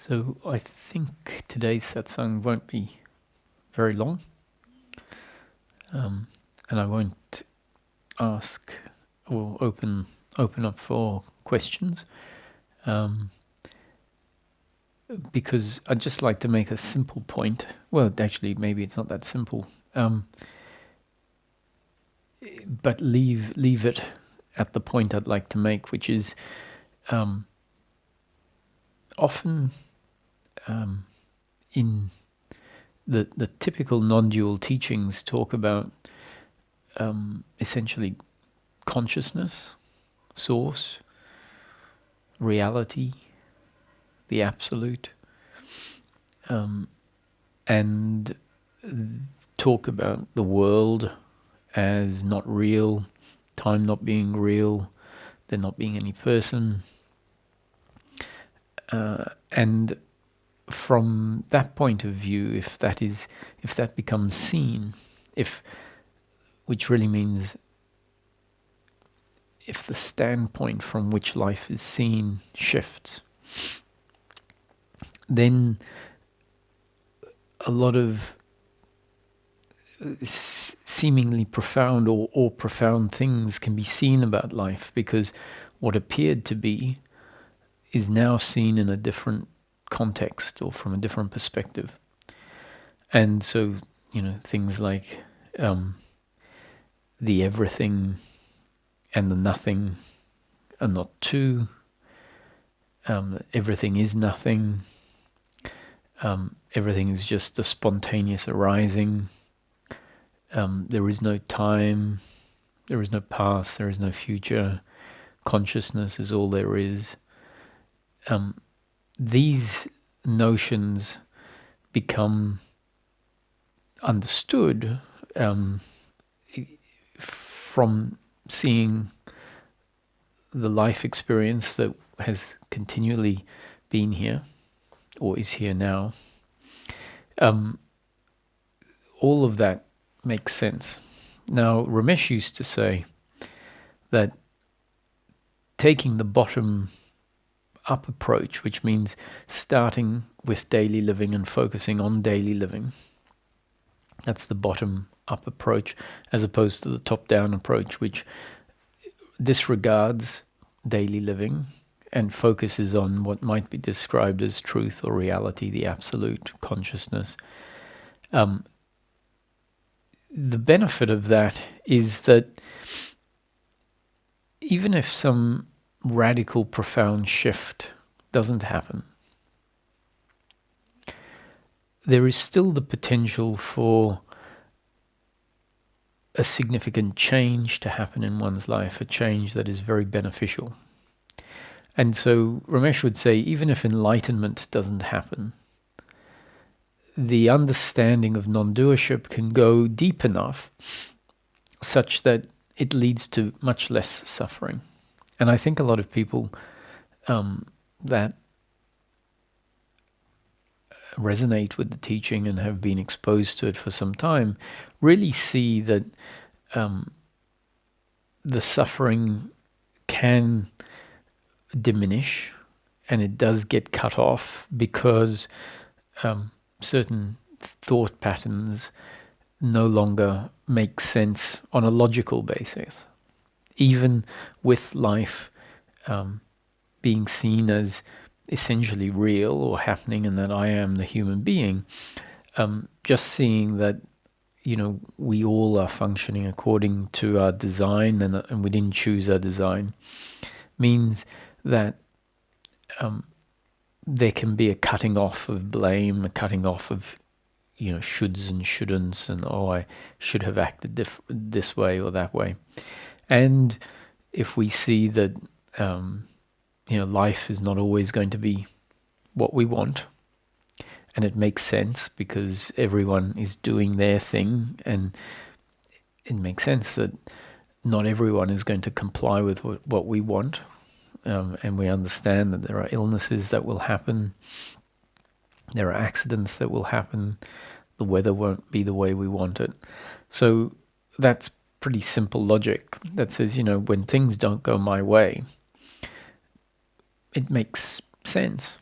So I think today's satsang won't be very long, and I won't ask or open up for questions, because I'd just like to make a simple point. Well, actually, maybe it's not that simple, but leave it at the point I'd like to make, which is often in the typical non-dual teachings talk about essentially consciousness, source, reality, the absolute, and talk about the world as not real, time not being real, there not being any person, and from that point of view, if that becomes seen, which really means if the standpoint from which life is seen shifts, then a lot of seemingly profound or profound things can be seen about life, because what appeared to be is now seen in a different context or from a different perspective. And so, things like the everything and the nothing are not two. Everything is nothing. Everything is just a spontaneous arising. There is no time. There is no past. There is no future. Consciousness is all there is. These notions become understood from seeing the life experience that has continually been here or is here now. All of that makes sense. Now, Ramesh used to say that taking the bottom up approach, which means starting with daily living and focusing on daily living, that's the bottom up approach, as opposed to the top down approach, which disregards daily living and focuses on what might be described as truth or reality, the absolute consciousness. The benefit of that is that even if some radical, profound shift doesn't happen, there is still the potential for a significant change to happen in one's life, a change that is very beneficial. And so Ramesh would say, even if enlightenment doesn't happen, the understanding of non-doership can go deep enough such that it leads to much less suffering. And I think a lot of people that resonate with the teaching and have been exposed to it for some time really see that the suffering can diminish, and it does get cut off because certain thought patterns no longer make sense on a logical basis. Even with life being seen as essentially real or happening, and that I am the human being, just seeing that we all are functioning according to our design, and we didn't choose our design, means that there can be a cutting off of blame, a cutting off of shoulds and shouldn'ts, and I should have acted this way or that way. And if we see that life is not always going to be what we want, and it makes sense because everyone is doing their thing, and it makes sense that not everyone is going to comply with what we want, and we understand that there are illnesses that will happen, there are accidents that will happen, the weather won't be the way we want it. So that's pretty simple logic that says, when things don't go my way, it makes sense.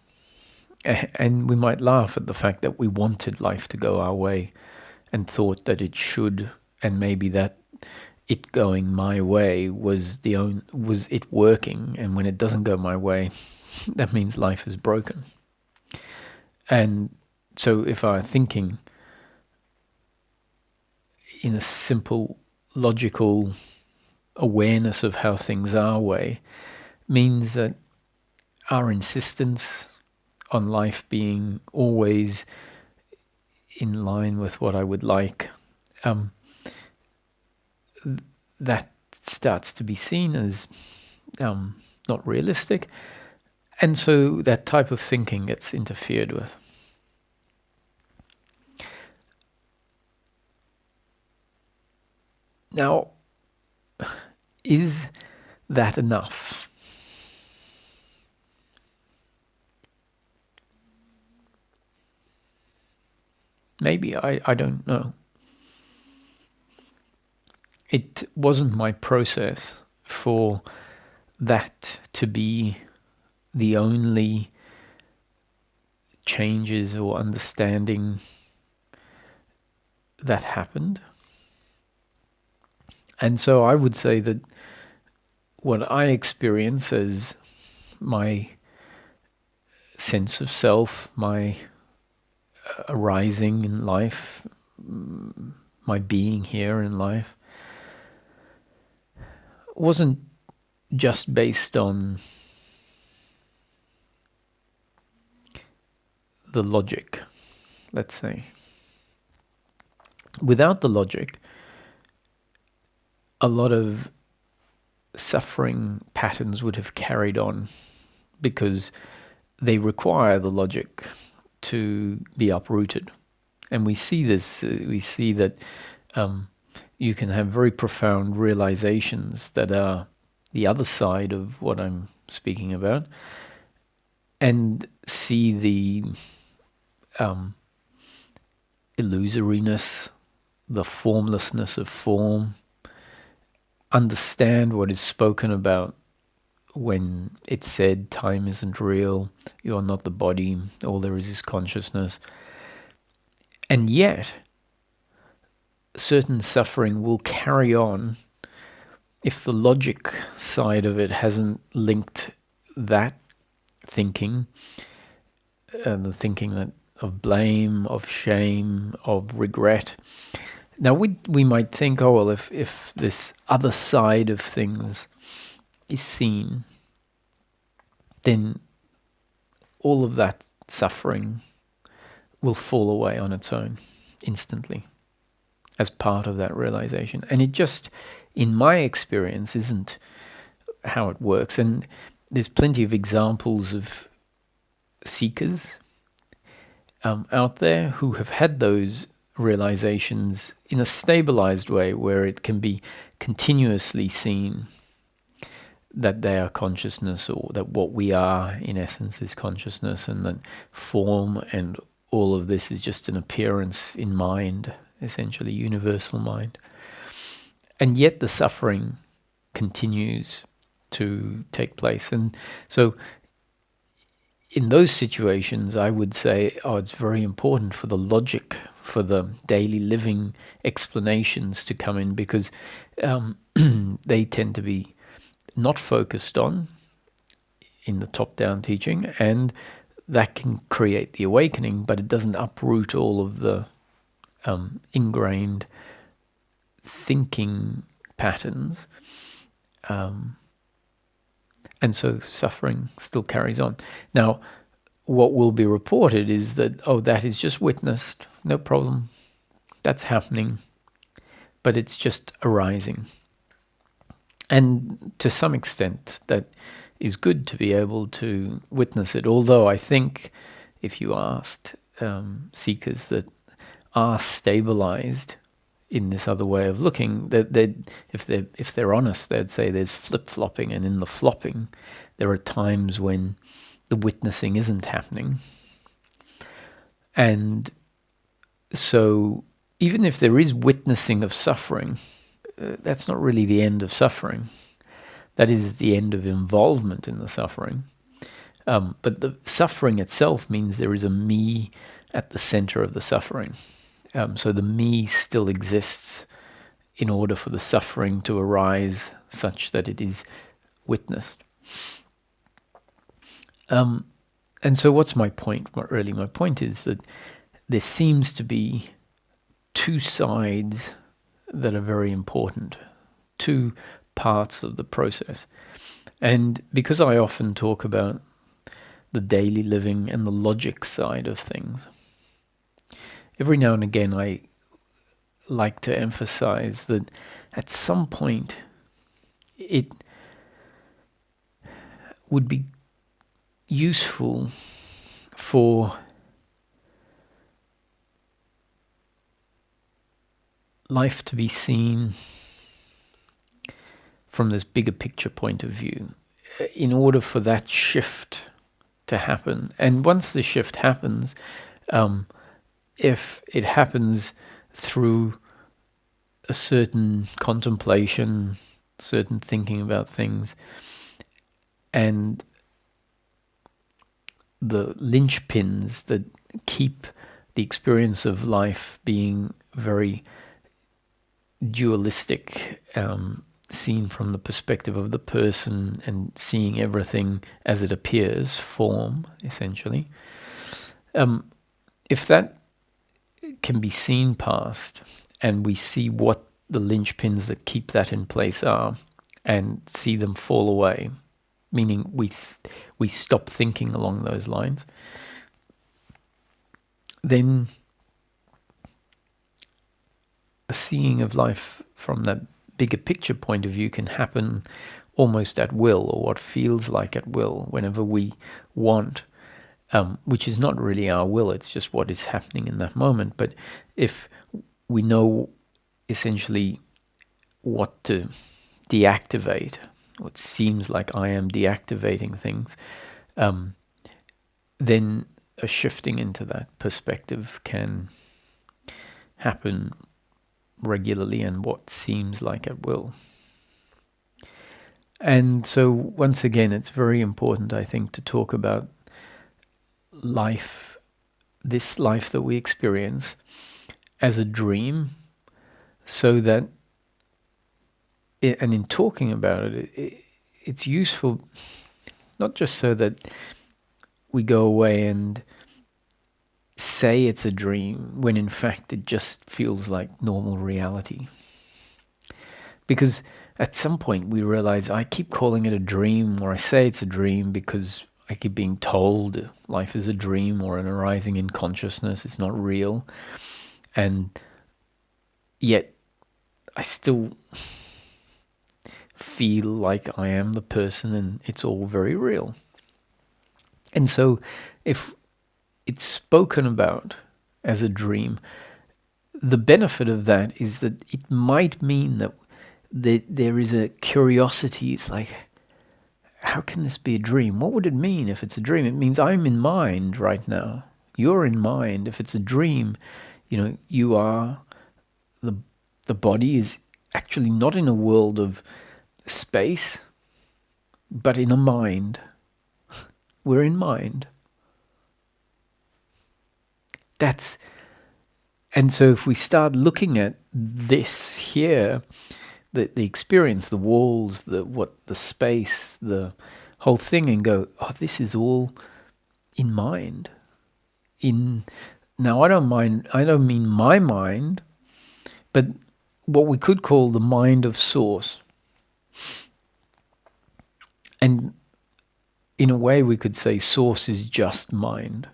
And we might laugh at the fact that we wanted life to go our way and thought that it should, and maybe that it going my way was it working, and when it doesn't go my way, that means life is broken. And so if our thinking in a simple, logical awareness of how things are way means that our insistence on life being always in line with what I would like, that starts to be seen as not realistic. And so that type of thinking gets interfered with. Now, is that enough? Maybe, I don't know. It wasn't my process for that to be the only changes or understanding that happened. And so I would say that what I experience as my sense of self, my arising in life, my being here in life, wasn't just based on the logic, let's say. Without the logic, a lot of suffering patterns would have carried on because they require the logic to be uprooted. And we see this, we see that you can have very profound realizations that are the other side of what I'm speaking about, and see the illusoriness, the formlessness of form, understand what is spoken about when it's said time isn't real, you're not the body, all there is consciousness. And yet, certain suffering will carry on if the logic side of it hasn't linked that thinking, the thinking that of blame, of shame, of regret. Now we might think, oh well, if this other side of things is seen, then all of that suffering will fall away on its own instantly as part of that realization. And it just, in my experience, isn't how it works. And there's plenty of examples of seekers out there who have had those realizations in a stabilized way where it can be continuously seen that they are consciousness, or that what we are in essence is consciousness, and that form and all of this is just an appearance in mind, essentially universal mind. And yet the suffering continues to take place. And so in those situations, I would say, it's very important for the logic, for the daily living explanations to come in, because they tend to be not focused on in the top-down teaching, and that can create the awakening, but it doesn't uproot all of the ingrained thinking patterns. And so suffering still carries on. Now, what will be reported is that, that is just witnessed, no problem, that's happening, but it's just arising. And to some extent, that is good to be able to witness it. Although I think if you asked seekers that are stabilized in this other way of looking, that if they're honest, they'd say there's flip-flopping, and in the flopping, there are times when the witnessing isn't happening. And so even if there is witnessing of suffering, that's not really the end of suffering. That is the end of involvement in the suffering. But the suffering itself means there is a me at the center of the suffering. So the me still exists in order for the suffering to arise such that it is witnessed. And so what's my point? Really, my point is that there seems to be two sides that are very important, two parts of the process. And because I often talk about the daily living and the logic side of things, every now and again I like to emphasize that at some point it would be useful for life to be seen from this bigger picture point of view in order for that shift to happen. And once the shift happens, if it happens through a certain contemplation, certain thinking about things, and the linchpins that keep the experience of life being very dualistic, seen from the perspective of the person and seeing everything as it appears, form, essentially. If that can be seen past, and we see what the linchpins that keep that in place are, and see them fall away, meaning we stop thinking along those lines, then a seeing of life from that bigger picture point of view can happen almost at will, or what feels like at will, whenever we want, which is not really our will, it's just what is happening in that moment. But if we know essentially what to deactivate, what seems like I am deactivating things, then a shifting into that perspective can happen regularly and what seems like at will. And so once again, it's very important, I think, to talk about life, this life that we experience, as a dream, so that, and in talking about it, it's useful not just so that we go away and say it's a dream when in fact it just feels like normal reality. Because at some point we realize I keep calling it a dream, or I say it's a dream because I keep being told life is a dream or an arising in consciousness, it's not real. And yet I still feel like I am the person and it's all very real. And so if it's spoken about as a dream, the benefit of that is that it might mean that there is a curiosity. It's like, how can this be a dream? What would it mean if it's a dream? It means I'm in mind right now. You're in mind. If it's a dream, you are, the body is actually not in a world of space, but in a mind. We're in mind. And so if we start looking at this here, the experience, the walls, the space, the whole thing, and go, oh, this is all in mind. Now I don't mean my mind, but what we could call the mind of Source. And in a way we could say Source is just mind.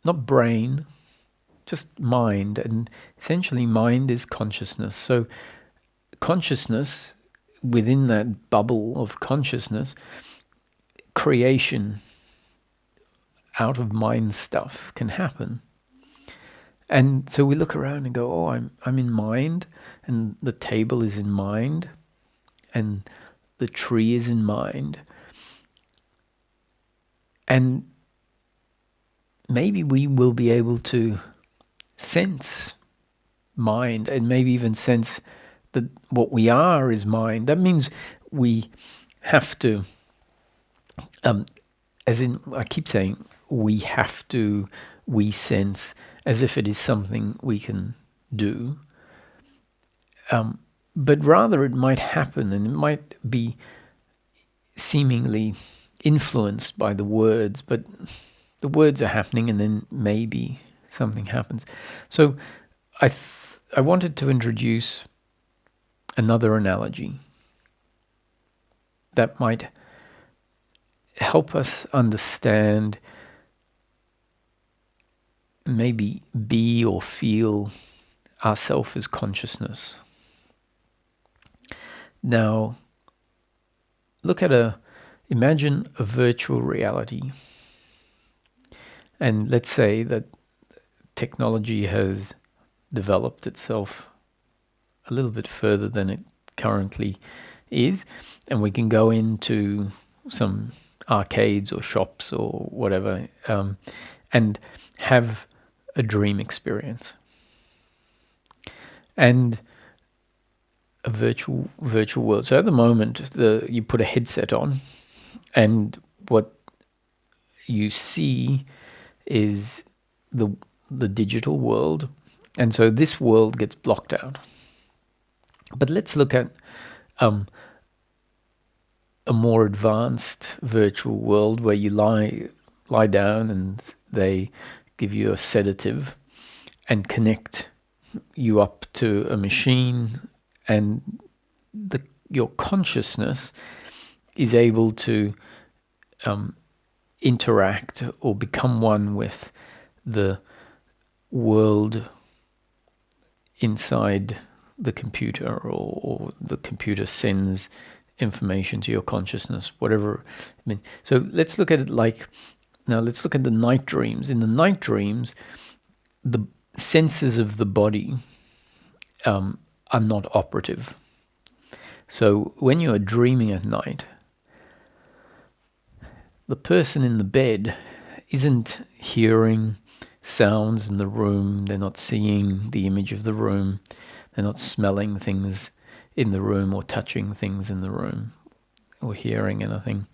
Not brain, just mind. And essentially mind is consciousness. So consciousness, within that bubble of consciousness, creation out of mind stuff can happen. And so we look around and go, oh, I'm in mind, and the table is in mind, and the tree is in mind. And maybe we will be able to sense mind, and maybe even sense that what we are is mind. That means we have to As in, I keep saying we have to, we sense, as if it is something we can do. But rather it might happen, and it might be seemingly influenced by the words, but the words are happening and then maybe something happens. So I wanted to introduce another analogy that might help us understand, maybe be or feel ourself as consciousness. Now, imagine a virtual reality. And let's say that technology has developed itself a little bit further than it currently is, and we can go into some arcades or shops or whatever, and have a dream experience. And a virtual world. So at the moment, you put a headset on, and what you see is the digital world, and so this world gets blocked out. But let's look at a more advanced virtual world where you lie down and they give you a sedative and connect you up to a machine, and your consciousness is able to interact or become one with the world inside the computer, or the computer sends information to your consciousness, whatever. So let's look at it let's look at the night dreams. In the night dreams, the senses of the body are not operative. So when you are dreaming at night, the person in the bed isn't hearing sounds in the room, they're not seeing the image of the room, they're not smelling things in the room or touching things in the room or hearing anything.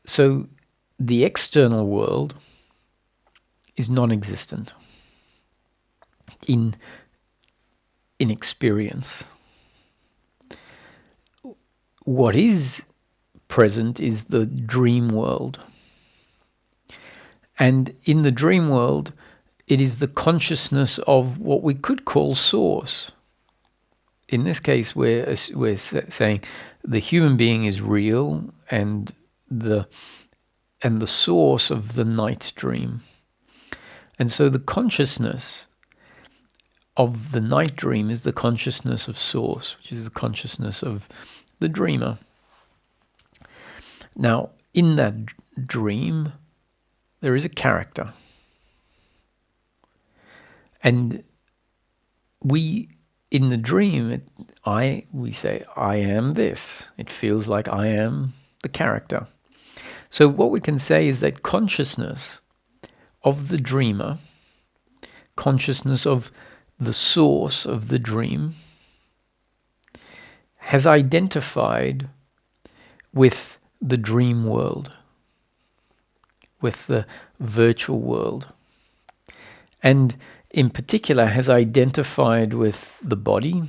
So the external world is non-existent in experience. What is present is the dream world. And in the dream world, it is the consciousness of what we could call source. In this case, we're saying the human being is real, and the source of the night dream. And so the consciousness of the night dream is the consciousness of source, which is the consciousness of the dreamer. Now, in that dream, there is a character. And in the dream, we say, I am this. It feels like I am the character. So what we can say is that consciousness of the dreamer, consciousness of the source of the dream, has identified with the dream world, with the virtual world, and in particular has identified with the body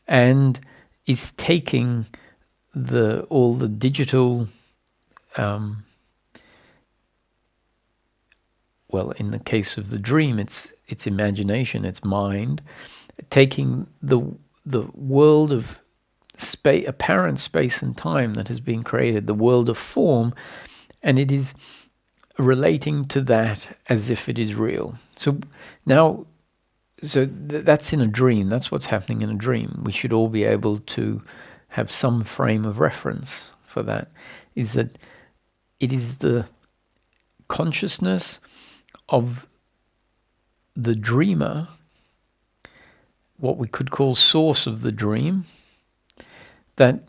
and is taking all the digital, well, in the case of the dream, it's imagination, it's mind, taking the world of apparent space and time that has been created, the world of form, and it is relating to that as if it is real. So now, that's in a dream. That's what's happening in a dream. We should all be able to have some frame of reference for that, is that it is the consciousness of the dreamer, what we could call source of the dream, that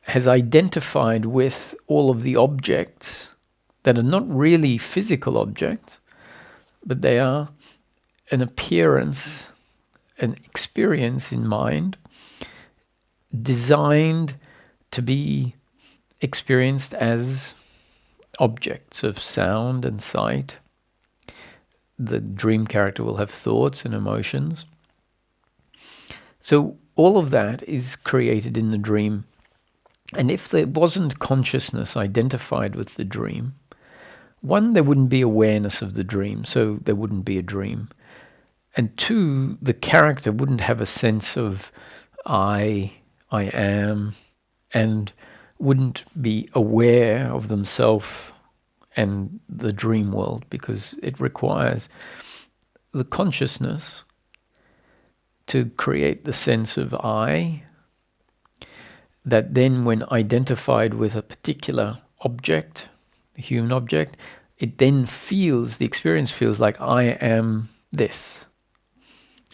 has identified with all of the objects that are not really physical objects, but they are an appearance, an experience in mind, designed to be experienced as objects of sound and sight. The dream character will have thoughts and emotions. So all of that is created in the dream. And if there wasn't consciousness identified with the dream, one, there wouldn't be awareness of the dream, so there wouldn't be a dream. And two, the character wouldn't have a sense of I am, and wouldn't be aware of themselves and the dream world, because it requires the consciousness to create the sense of I, that then when identified with a particular object, a human object, it then feels, the experience feels like I am this.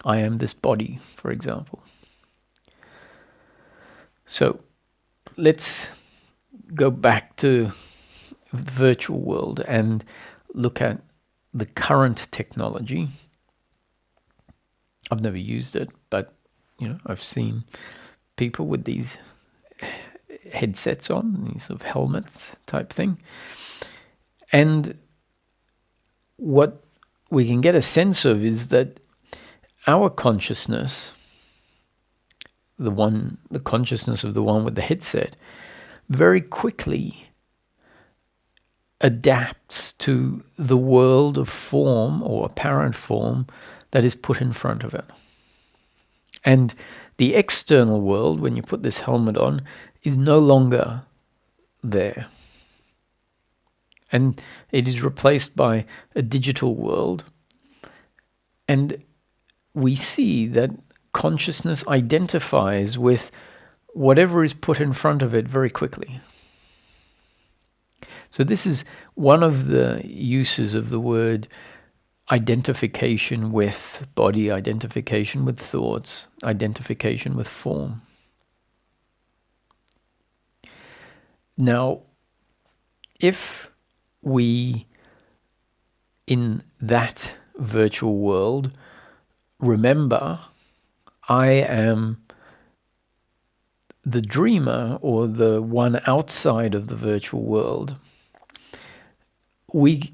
I am this body, for example. So let's go back to the virtual world and look at the current technology. I've never used it, but I've seen people with these headsets on, these sort of helmets type thing. And what we can get a sense of is that our consciousness, the consciousness of the one with the headset, very quickly adapts to the world of form or apparent form that is put in front of it. And the external world, when you put this helmet on, is no longer there. And it is replaced by a digital world. And we see that consciousness identifies with whatever is put in front of it very quickly. So this is one of the uses of the word identification with body, identification with thoughts, identification with form. Now, if we, in that virtual world, remember, I am the dreamer or the one outside of the virtual world, we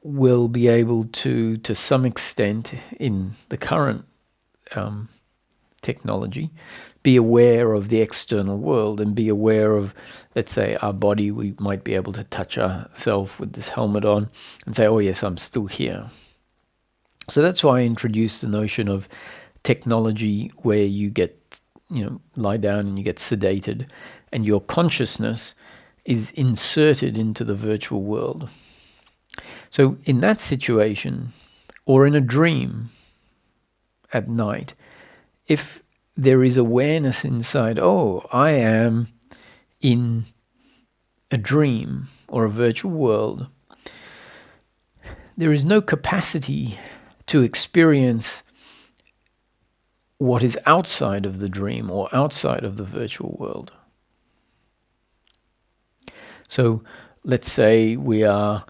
will be able to some extent, in the current technology, be aware of the external world and be aware of, let's say, our body. We might be able to touch ourselves with this helmet on and say, oh yes, I'm still here. So that's why I introduced the notion of technology where you get, lie down and you get sedated and your consciousness is inserted into the virtual world. So in that situation, or in a dream at night, if there is awareness inside, oh, I am in a dream or a virtual world, there is no capacity to experience what is outside of the dream or outside of the virtual world. So let's say we are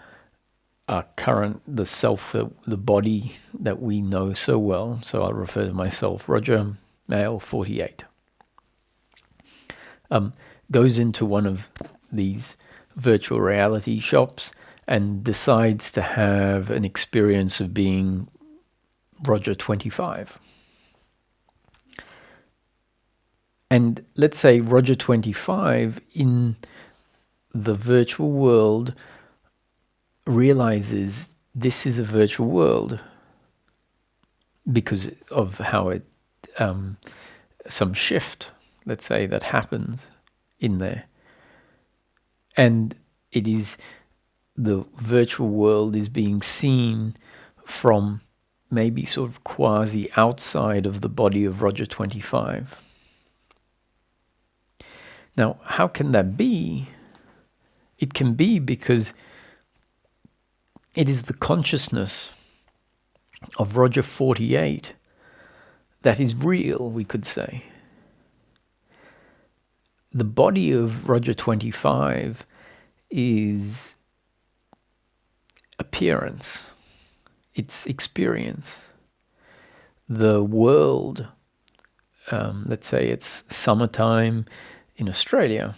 our current, the self, the body that we know so well. So I'll refer to myself, Roger, male, 48. Goes into one of these virtual reality shops and decides to have an experience of being Roger, 25. And let's say Roger, 25, in the virtual world, realizes this is a virtual world because of how it, some shift, let's say, that happens in there. And it is, the virtual world is being seen from maybe sort of quasi outside of the body of Roger, 25. Now, how can that be? It can be because it is the consciousness of Roger, 48 that is real, we could say. The body of Roger, 25 is appearance, it's experience. The world, let's say it's summertime in Australia,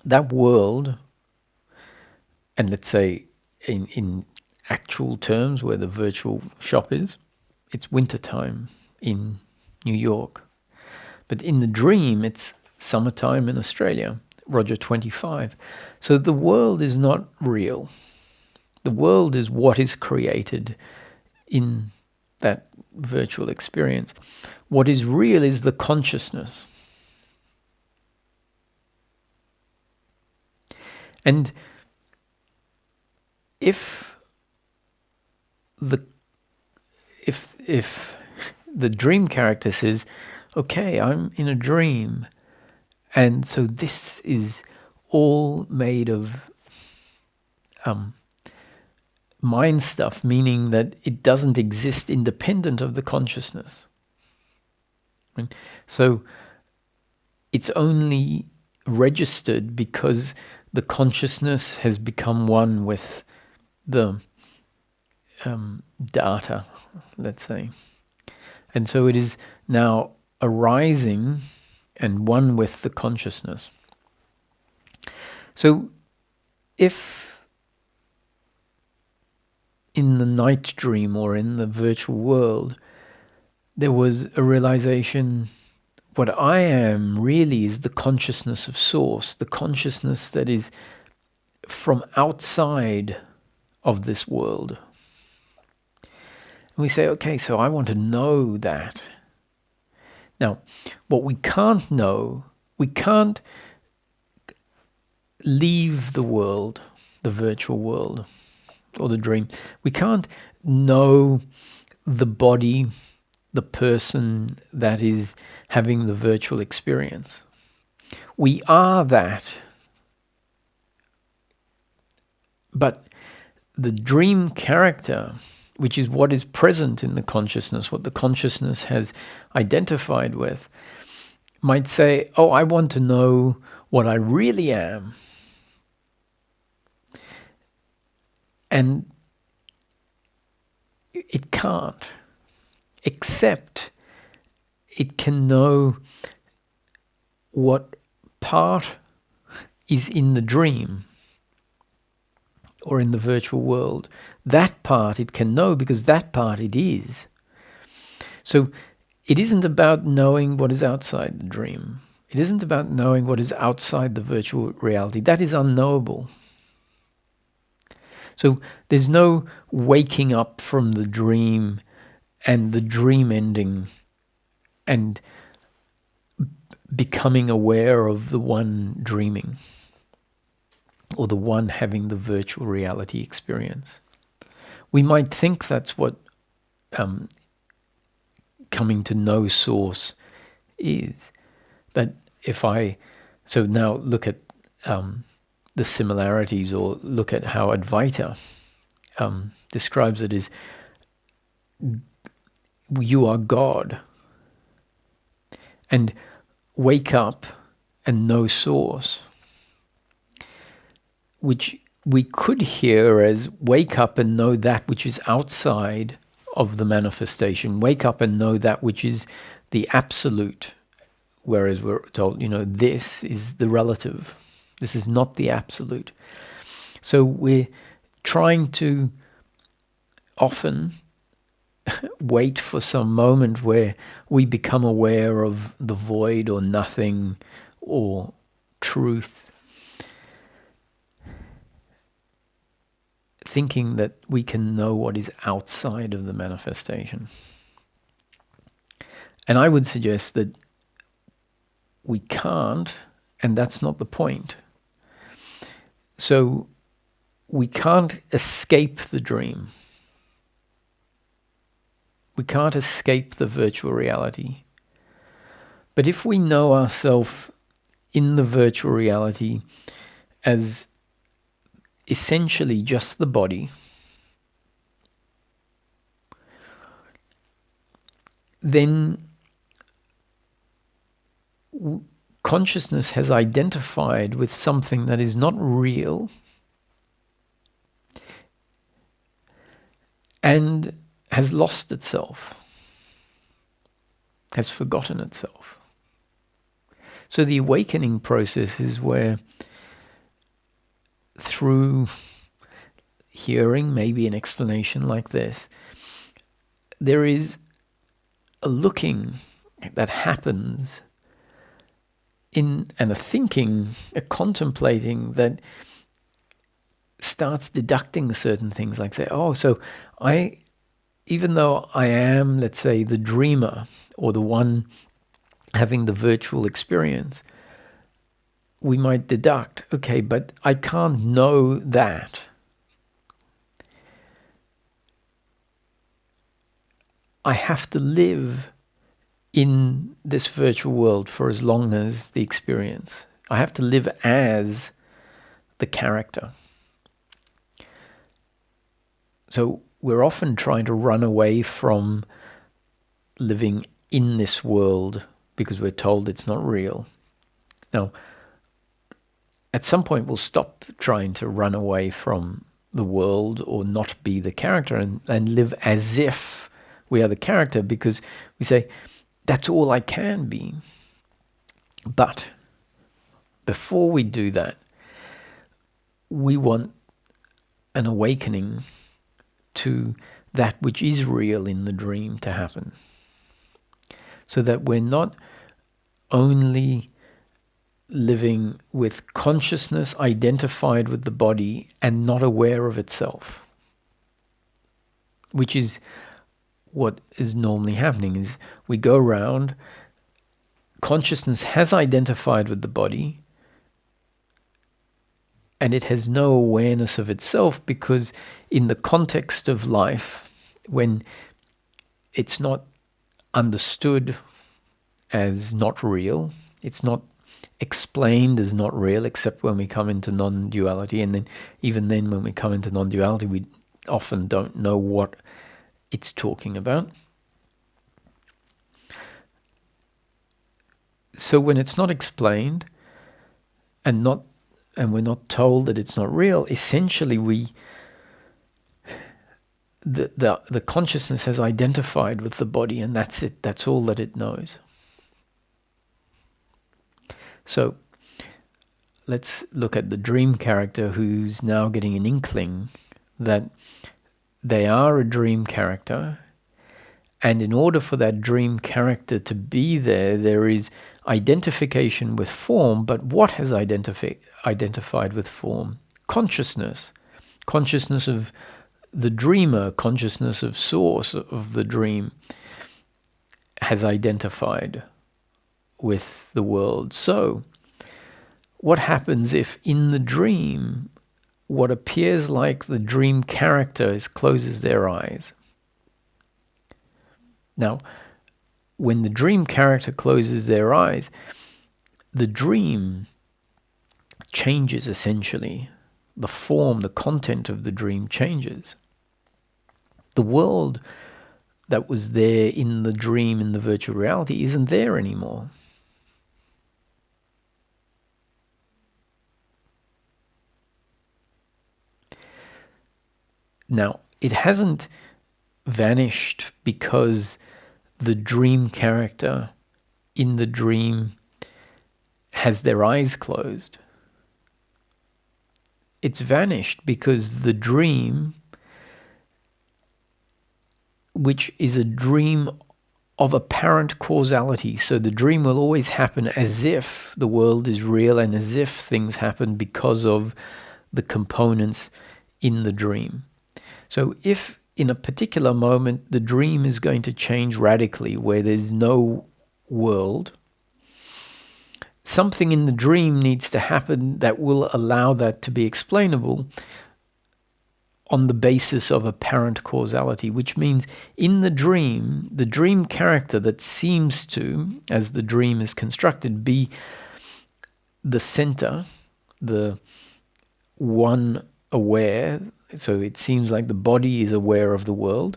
that world, and let's say in actual terms where the virtual shop is, it's wintertime in New York. But in the dream, it's summertime in Australia, Roger 25. So the world is not real. The world is what is created in that virtual experience. What is real is the consciousness. And if the dream character says, okay, I'm in a dream, and so this is all made of mind stuff, meaning that it doesn't exist independent of the consciousness. Right? So it's only registered because the consciousness has become one with the data, let's say. And so it is now arising and one with the consciousness. So if in the night dream or in the virtual world there was a realization, what I am really is the consciousness of Source, the consciousness that is from outside of this world. And we say, okay, so I want to know that. Now, what we can't know, we can't leave the world, the virtual world, or the dream. We can't know the body, the person that is having the virtual experience. We are that. But the dream character, which is what is present in the consciousness, what the consciousness has identified with, might say, oh, I want to know what I really am. And it can't, except it can know what part is in the dream or in the virtual world. That part it can know because that part it is. So it isn't about knowing what is outside the dream. It isn't about knowing what is outside the virtual reality. That is unknowable. So there's no waking up from the dream and the dream ending and becoming aware of the one dreaming or the one having the virtual reality experience. We might think that's what coming to know Source is. That so now look at the similarities, or look at how Advaita describes it as you are God, and wake up and know Source, which we could hear as wake up and know that which is outside of the manifestation, wake up and know that which is the absolute, whereas we're told, this is the relative. This is not the absolute. So we're trying to often wait for some moment where we become aware of the void or nothing or truth, thinking that we can know what is outside of the manifestation. And I would suggest that we can't, and that's not the point. So we can't escape the dream. We can't escape the virtual reality. But if we know ourselves in the virtual reality as essentially just the body, then consciousness has identified with something that is not real and has lost itself, has forgotten itself. So the awakening process is where through hearing maybe an explanation like this, there is a looking that happens and a thinking, a contemplating that starts deducting certain things, like say, oh, so even though I am, let's say, the dreamer or the one having the virtual experience, we might deduct, okay, but I can't know that. I have to live in this virtual world for as long as the experience. I have to live as the character. So we're often trying to run away from living in this world because we're told it's not real. Now, at some point we'll stop trying to run away from the world or not be the character and live as if we are the character, because we say, that's all I can be. But before we do that, we want an awakening to that which is real in the dream to happen, so that we're not only living with consciousness identified with the body and not aware of itself, which is what is normally happening. Is we go around, consciousness has identified with the body, and it has no awareness of itself, because in the context of life, when it's not understood as not real, it's not explained as not real, except when we come into non-duality. And then even then, when we come into non-duality, we often don't know what it's talking about. So when it's not explained and we're not told that it's not real, essentially the consciousness has identified with the body, and that's it. That's all that it knows. So let's look at the dream character who's now getting an inkling that they are a dream character, and in order for that dream character to be there, there is identification with form. But what has identified with form? Consciousness. Consciousness of the dreamer, consciousness of source of the dream has identified with the world. So what happens if in the dream what appears like the dream character closes their eyes? Now, when the dream character closes their eyes, the dream changes essentially. The form, the content of the dream changes. The world that was there in the dream, in the virtual reality, isn't there anymore. Now, it hasn't vanished because the dream character in the dream has their eyes closed. It's vanished because the dream, which is a dream of apparent causality, so the dream will always happen as if the world is real and as if things happen because of the components in the dream. So if in a particular moment the dream is going to change radically, where there's no world, something in the dream needs to happen that will allow that to be explainable on the basis of apparent causality, which means in the dream character that seems to, as the dream is constructed, be the center, the one aware. So it seems like the body is aware of the world.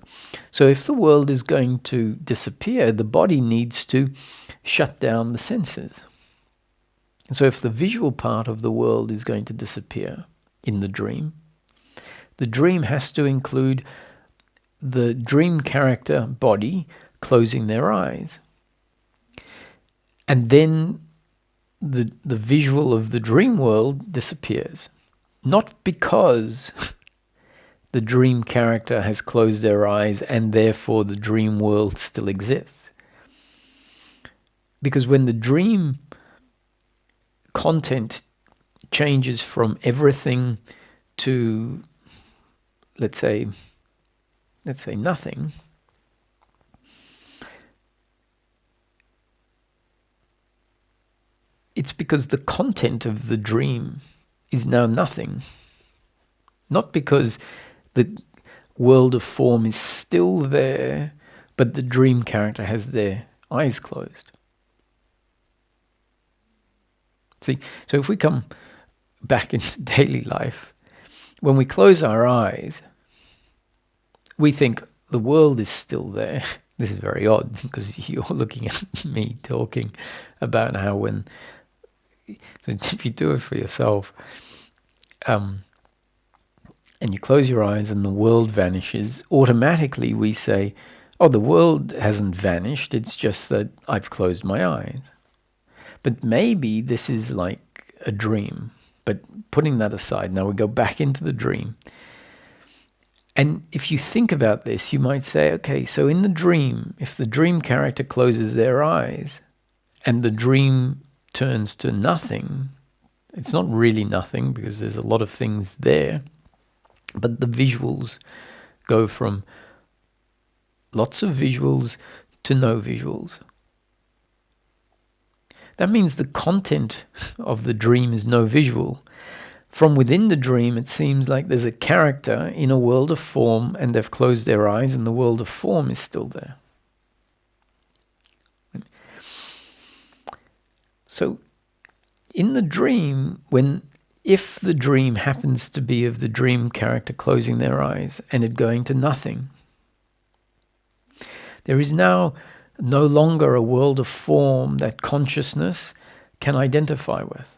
So if the world is going to disappear, the body needs to shut down the senses. So if the visual part of the world is going to disappear in the dream has to include the dream character body closing their eyes. And then the visual of the dream world disappears. Not because the dream character has closed their eyes and therefore the dream world still exists. Because when the dream content changes from everything to, let's say nothing, it's because the content of the dream is now nothing. Not because the world of form is still there, but the dream character has their eyes closed. See, so if we come back into daily life, when we close our eyes, we think the world is still there. This is very odd because you're looking at me talking about how so if you do it for yourself, and you close your eyes and the world vanishes, automatically we say, oh, the world hasn't vanished, it's just that I've closed my eyes. But maybe this is like a dream. But putting that aside, now we go back into the dream. And if you think about this, you might say, okay, so in the dream, if the dream character closes their eyes and the dream turns to nothing, it's not really nothing because there's a lot of things there, but the visuals go from lots of visuals to no visuals. That means the content of the dream is no visual. From within the dream, it seems like there's a character in a world of form and they've closed their eyes and the world of form is still there. So in the dream, if the dream happens to be of the dream character closing their eyes and it going to nothing, there is now no longer a world of form that consciousness can identify with.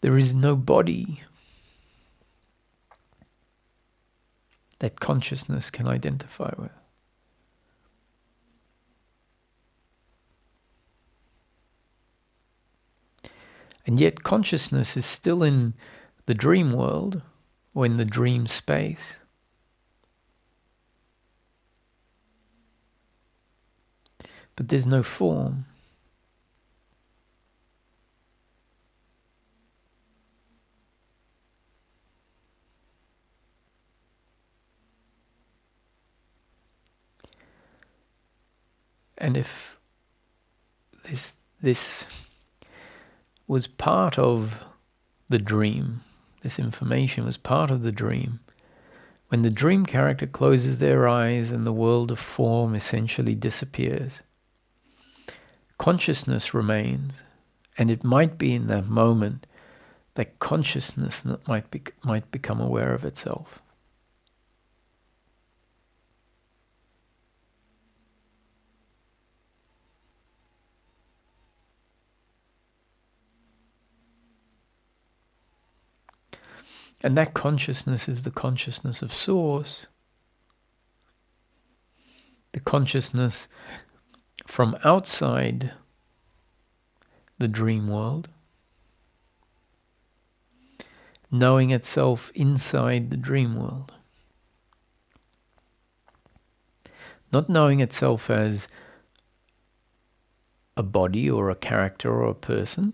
There is no body that consciousness can identify with. And yet consciousness is still in the dream world or in the dream space. But there's no form. And if this was part of the dream, this information was part of the dream, when the dream character closes their eyes and the world of form essentially disappears, consciousness remains, and it might be in that moment that consciousness might become aware of itself. And that consciousness is the consciousness of Source, the consciousness from outside the dream world, knowing itself inside the dream world. Not knowing itself as a body or a character or a person,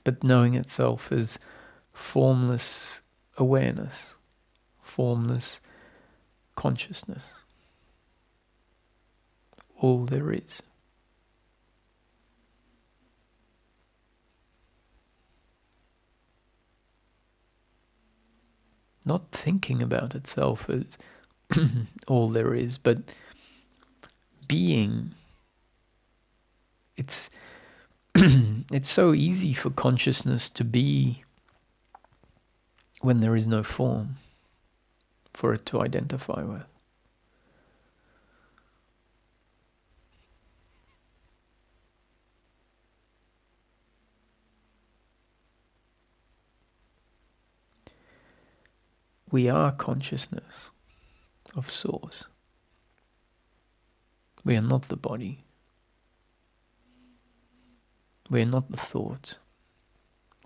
but knowing itself as formless awareness, formless consciousness. All there is. Not thinking about itself as all there is, but being. It's so easy for consciousness to be when there is no form for it to identify with. we are consciousness of Source. We are not the body. We are not the thoughts.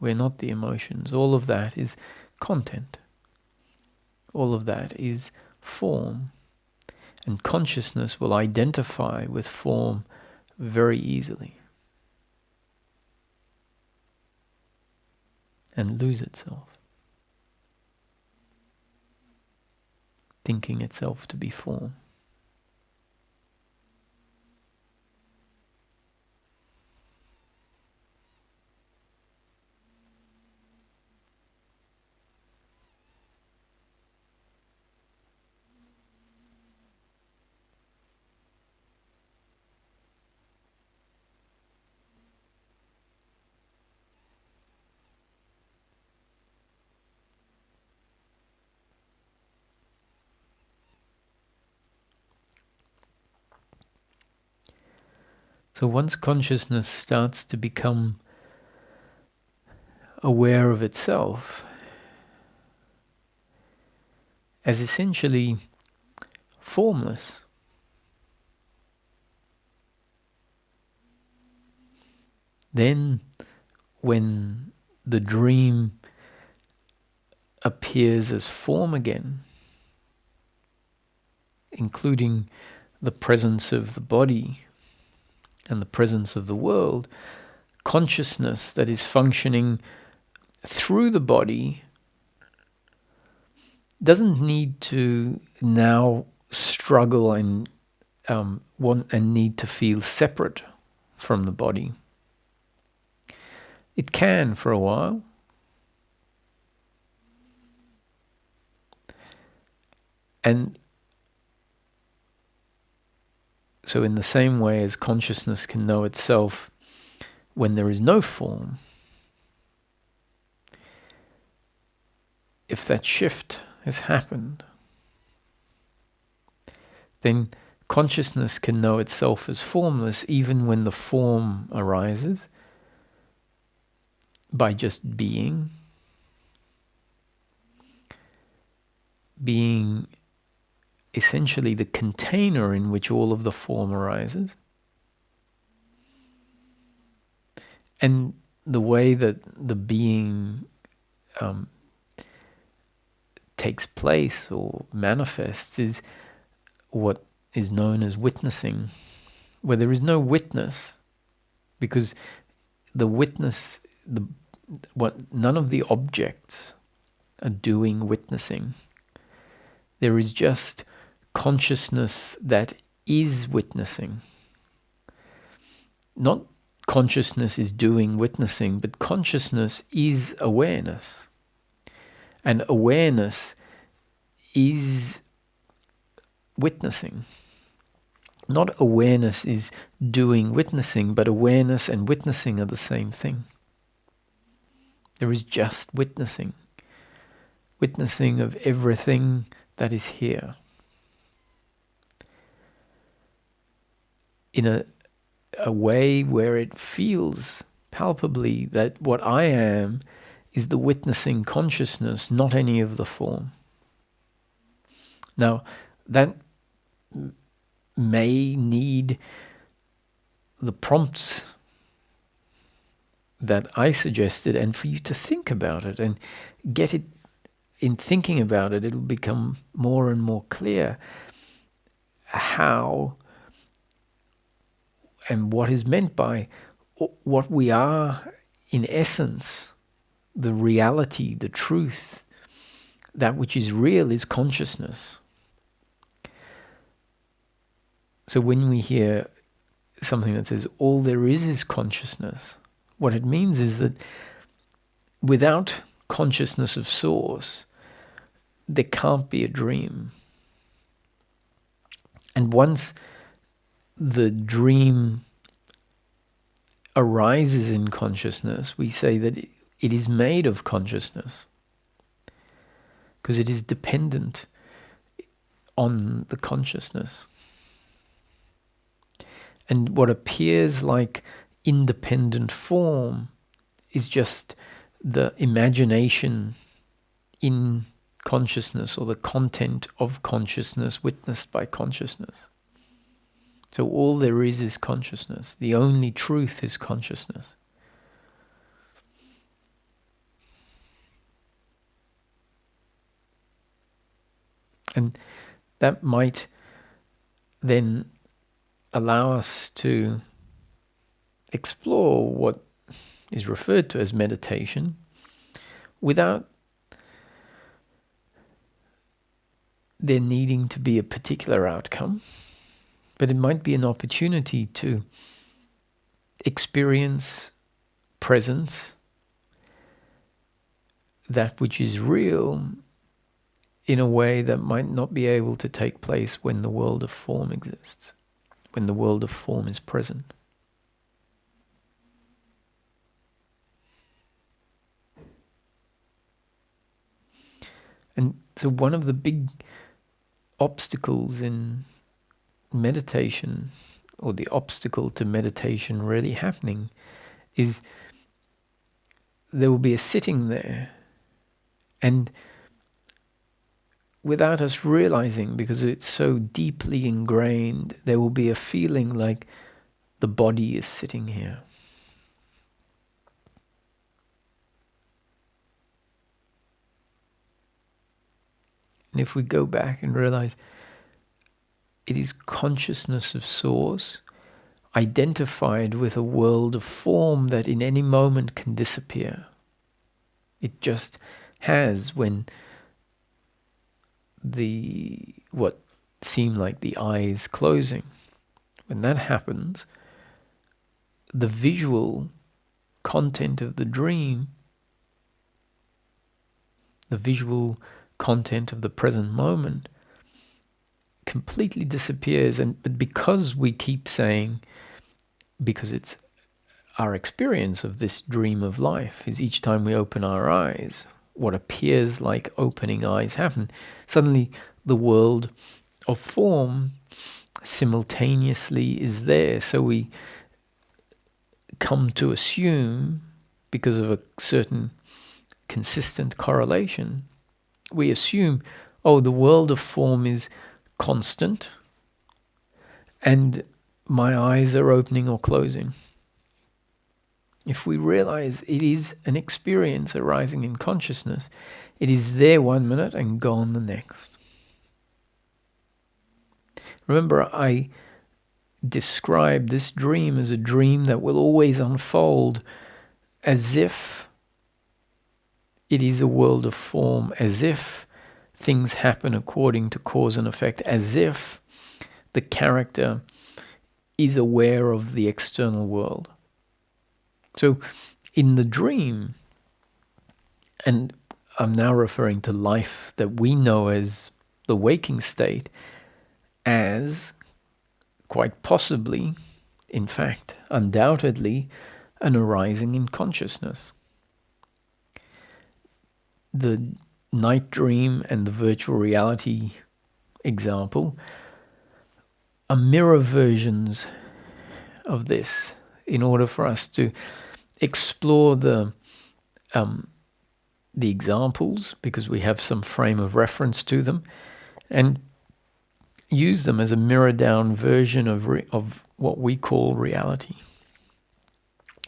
We are not the emotions. All of that is content. All of that is form. And consciousness will identify with form very easily and lose itself, thinking itself to be form. So once consciousness starts to become aware of itself as essentially formless, then when the dream appears as form again, including the presence of the body and the presence of the world, consciousness that is functioning through the body doesn't need to now struggle and want and need to feel separate from the body. It can for a while. And so in the same way as consciousness can know itself when there is no form, if that shift has happened, then consciousness can know itself as formless even when the form arises by just being essentially the container in which all of the form arises. And the way that the being takes place or manifests is what is known as witnessing, where there is no witness, because the witness, none of the objects are doing witnessing. There is just consciousness that is witnessing. Not consciousness is doing witnessing, but consciousness is awareness. And awareness is witnessing. Not awareness is doing witnessing, but awareness and witnessing are the same thing. There is just witnessing. Witnessing of everything that is here. In a way where it feels palpably that what I am is the witnessing consciousness, not any of the form. Now, that may need the prompts that I suggested, and for you to think about it and get it. In thinking about it, it'll become more and more clear how and what is meant by what we are in essence. The reality, the truth, that which is real is consciousness. So when we hear something that says all there is consciousness, what it means is that without consciousness of Source, there can't be a dream. And once the dream arises in consciousness, we say that it is made of consciousness because it is dependent on the consciousness. And what appears like independent form is just the imagination in consciousness or the content of consciousness witnessed by consciousness. So all there is consciousness. The only truth is consciousness. And that might then allow us to explore what is referred to as meditation without there needing to be a particular outcome, but it might be an opportunity to experience presence, that which is real, in a way that might not be able to take place when the world of form exists, when the world of form is present. And so one of the big obstacles in meditation, or the obstacle to meditation really happening, is there will be a sitting there, and without us realizing, because it's so deeply ingrained, there will be a feeling like the body is sitting here. And if we go back and realize it is consciousness of source identified with a world of form that in any moment can disappear. It just has, when what seem like the eyes closing, when that happens, the visual content of the dream, the visual content of the present moment, completely disappears. But because we keep saying, because it's our experience of this dream of life is each time we open our eyes, what appears like opening eyes happen, suddenly the world of form simultaneously is there. So we come to assume, because of a certain consistent correlation, we assume, oh, the world of form is constant and my eyes are opening or closing. If we realize it is an experience arising in consciousness, it is there 1 minute and gone the next. Remember, I described this dream as a dream that will always unfold as if it is a world of form, as if things happen according to cause and effect, as if the character is aware of the external world. So in the dream, and I'm now referring to life that we know as the waking state, as quite possibly, in fact, undoubtedly, an arising in consciousness. The night dream and the virtual reality example are mirror versions of this, in order for us to explore the examples, because we have some frame of reference to them, and use them as a mirror down version of what we call reality,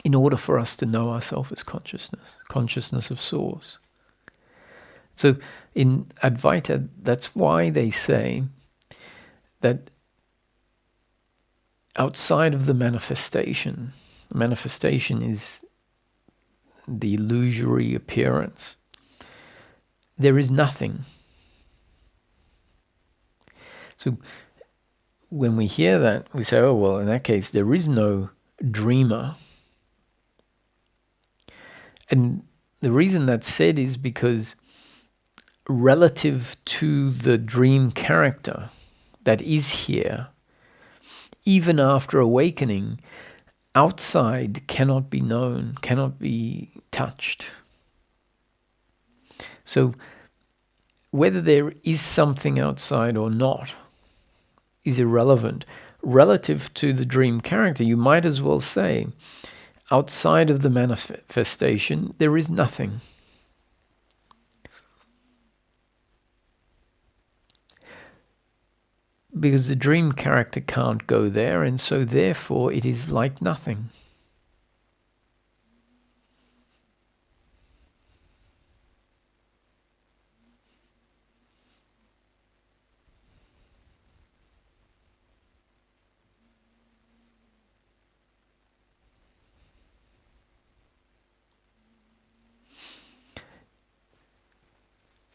in order for us to know ourselves as consciousness of source. So in Advaita, that's why they say that outside of the manifestation is the illusory appearance, there is nothing. So when we hear that, we say, oh, well, in that case, there is no dreamer. And the reason that's said is because relative to the dream character that is here, even after awakening, outside cannot be known, cannot be touched. So whether there is something outside or not is irrelevant. Relative to the dream character, you might as well say, outside of the manifestation, there is nothing. because the dream character can't go there, and so therefore it is like nothing.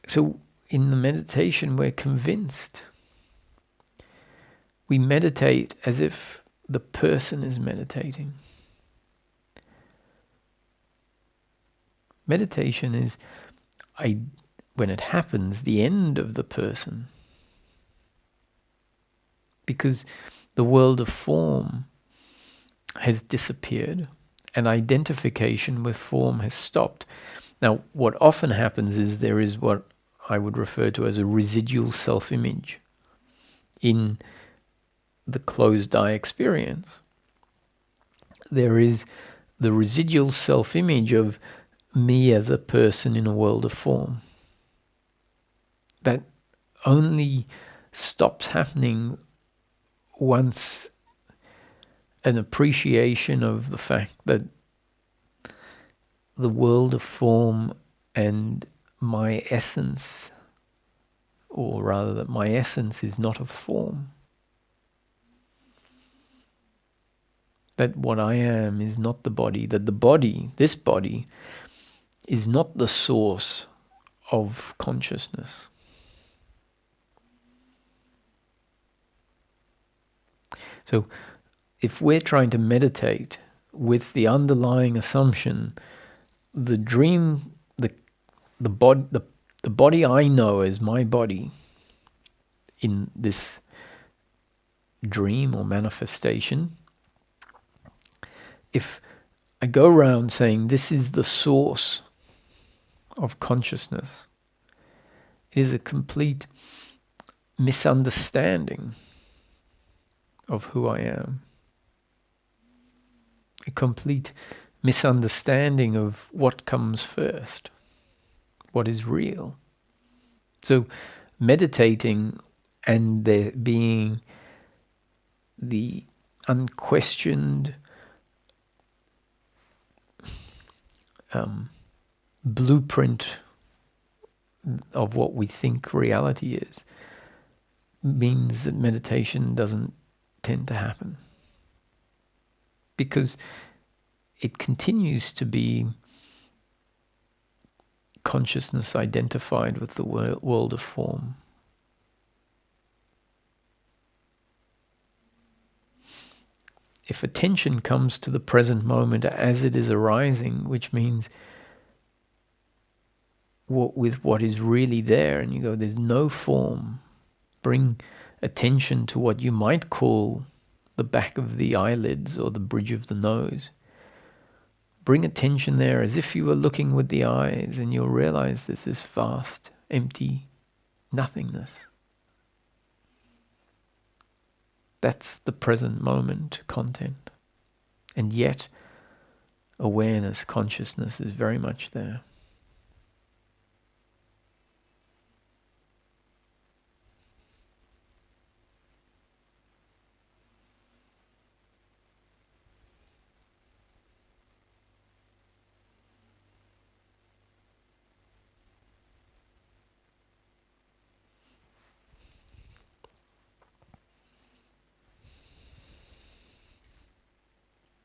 So in the meditation, we're convinced. We meditate as if the person is meditating. Meditation is, when it happens, the end of the person. Because the world of form has disappeared and identification with form has stopped. Now, what often happens is there is what I would refer to as a residual self-image in the closed eye experience. There is the residual self-image of me as a person in a world of form. That only stops happening once an appreciation of the fact that the world of form and my essence, or rather that my essence is not of form. That what I am is not the body, that the body, this body, is not the source of consciousness. So if we're trying to meditate with the underlying assumption, the dream, the body I know as my body in this dream or manifestation, if I go around saying this is the source of consciousness, it is a complete misunderstanding of who I am. A complete misunderstanding of what comes first, what is real. So meditating and there being the unquestioned blueprint of what we think reality is means that meditation doesn't tend to happen, because it continues to be consciousness identified with the world of form. If attention comes to the present moment as it is arising, which means with what is really there, and you go, there's no form, bring attention to what you might call the back of the eyelids or the bridge of the nose. Bring attention there as if you were looking with the eyes, and you'll realize there's this vast, empty nothingness. That's the present moment content. And yet, awareness, consciousness is very much there.